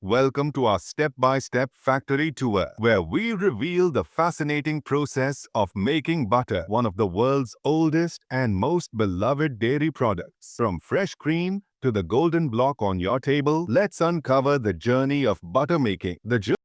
Welcome to our step-by-step factory tour, where we reveal the fascinating process of making butter, one of the world's oldest and most beloved dairy products. From fresh cream to the golden block on your table, let's uncover the journey of butter making. The journey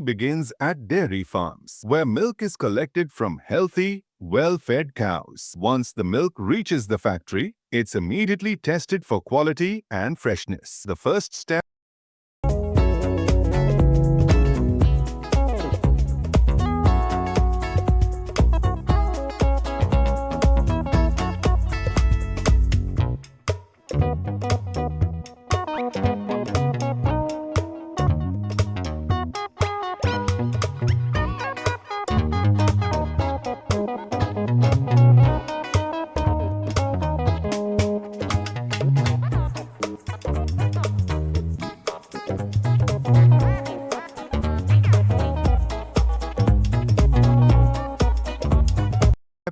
begins at dairy farms, where milk is collected from healthy, well-fed cows. Once the milk reaches the factory, it's immediately tested for quality and freshness. The first step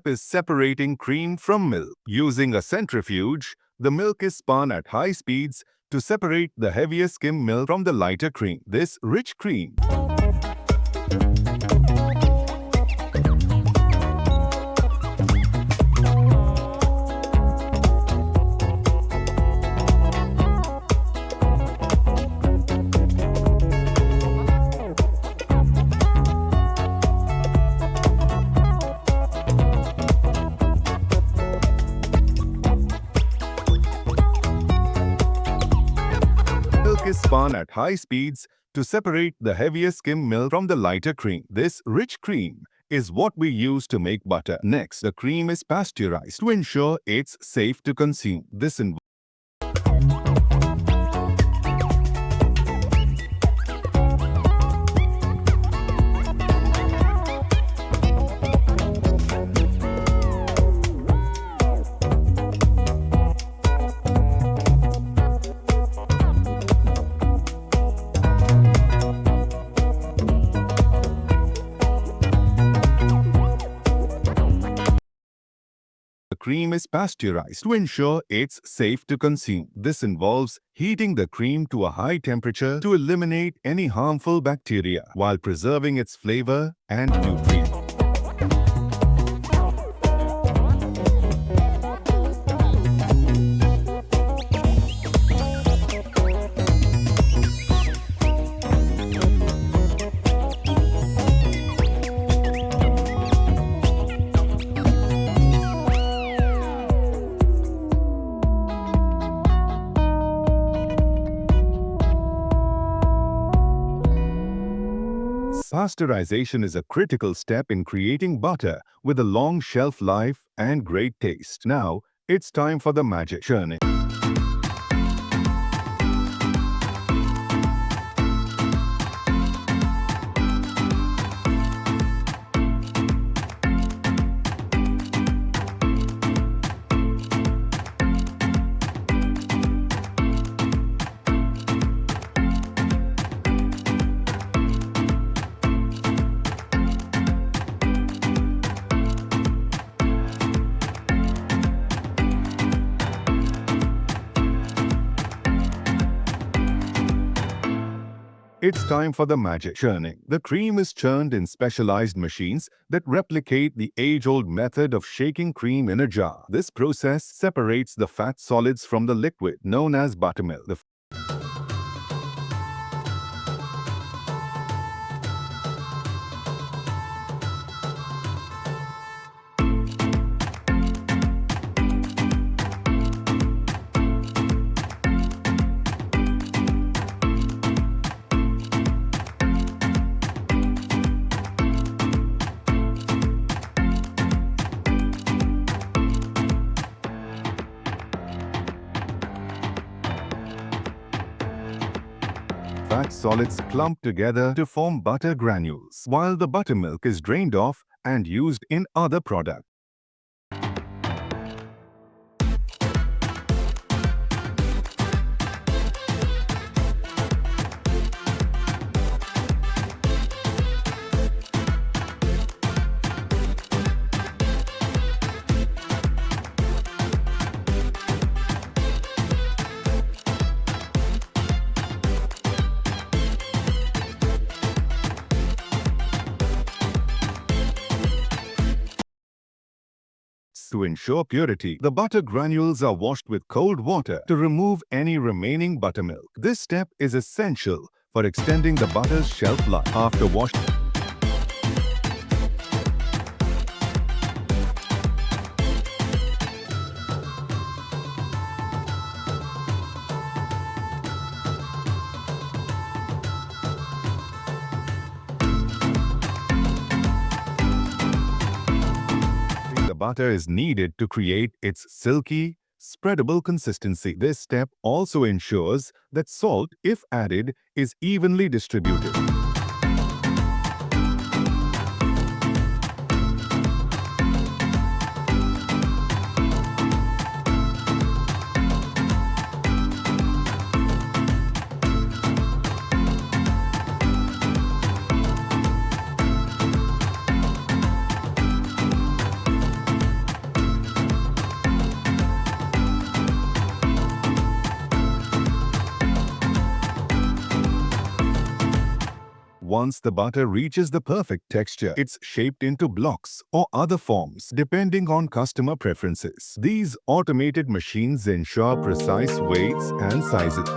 is separating cream from milk. Using a centrifuge, the milk is spun at high speeds to separate the heavier skim milk from the lighter cream. This rich cream is spun at high speeds to separate the heavier skim milk from the lighter cream. This rich cream is what we use to make butter. Next, the cream is pasteurized to ensure it's safe to consume. This involves cream is pasteurized to ensure it's safe to consume. This involves heating the cream to a high temperature to eliminate any harmful bacteria while preserving its flavor and nutrients. Pasteurization is a critical step in creating butter with a long shelf life and great taste. Now, it's time for the magic churning. It's time for the magic churning. The cream is churned in specialized machines that replicate the age-old method of shaking cream in a jar. This process separates the fat solids from the liquid, known as buttermilk. fat solids clump together to form butter granules, while the buttermilk is drained off and used in other products. To ensure purity, the butter granules are washed with cold water to remove any remaining buttermilk. This step is essential for extending the butter's shelf life. After washing, the butter is needed to create its silky, spreadable consistency. This step also ensures that salt, if added, is evenly distributed. Once the butter reaches the perfect texture, it's shaped into blocks or other forms, depending on customer preferences. These automated machines ensure precise weights and sizes.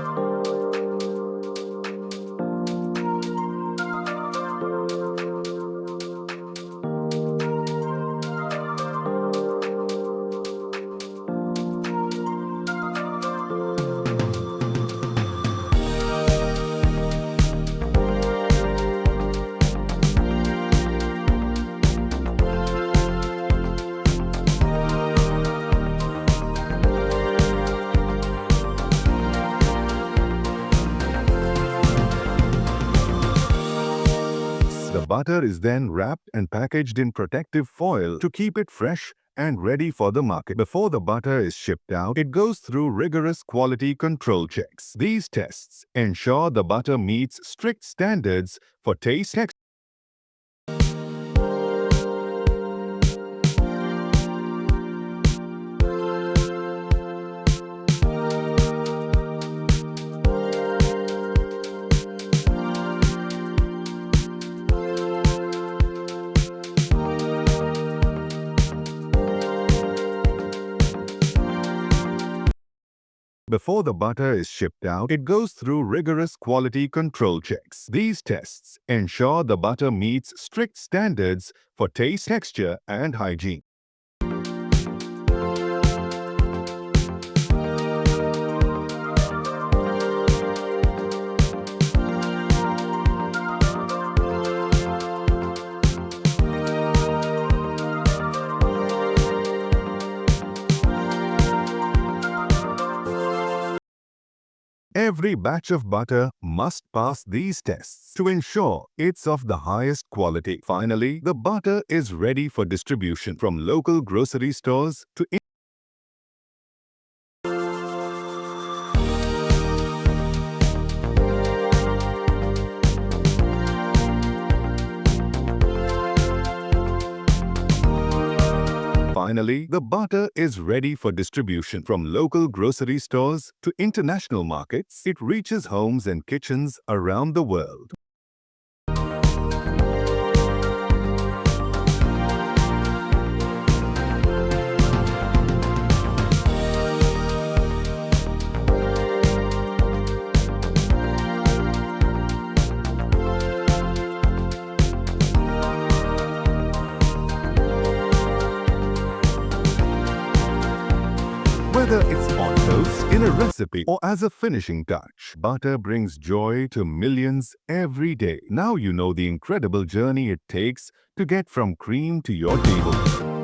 The butter is then wrapped and packaged in protective foil to keep it fresh and ready for the market. Before the butter is shipped out, it goes through rigorous quality control checks. These tests ensure the butter meets strict standards for taste, texture, Before the butter is shipped out, it goes through rigorous quality control checks. These tests ensure the butter meets strict standards for taste, texture, and hygiene. Every batch of butter must pass these tests to ensure it's of the highest quality. Finally, the butter is ready for distribution from local grocery stores to Finally, the butter is ready for distribution from local grocery stores to international markets. It reaches homes and kitchens around the world. Whether it's on toast, in a recipe, or as a finishing touch, butter brings joy to millions every day. Now you know the incredible journey it takes to get from cream to your table.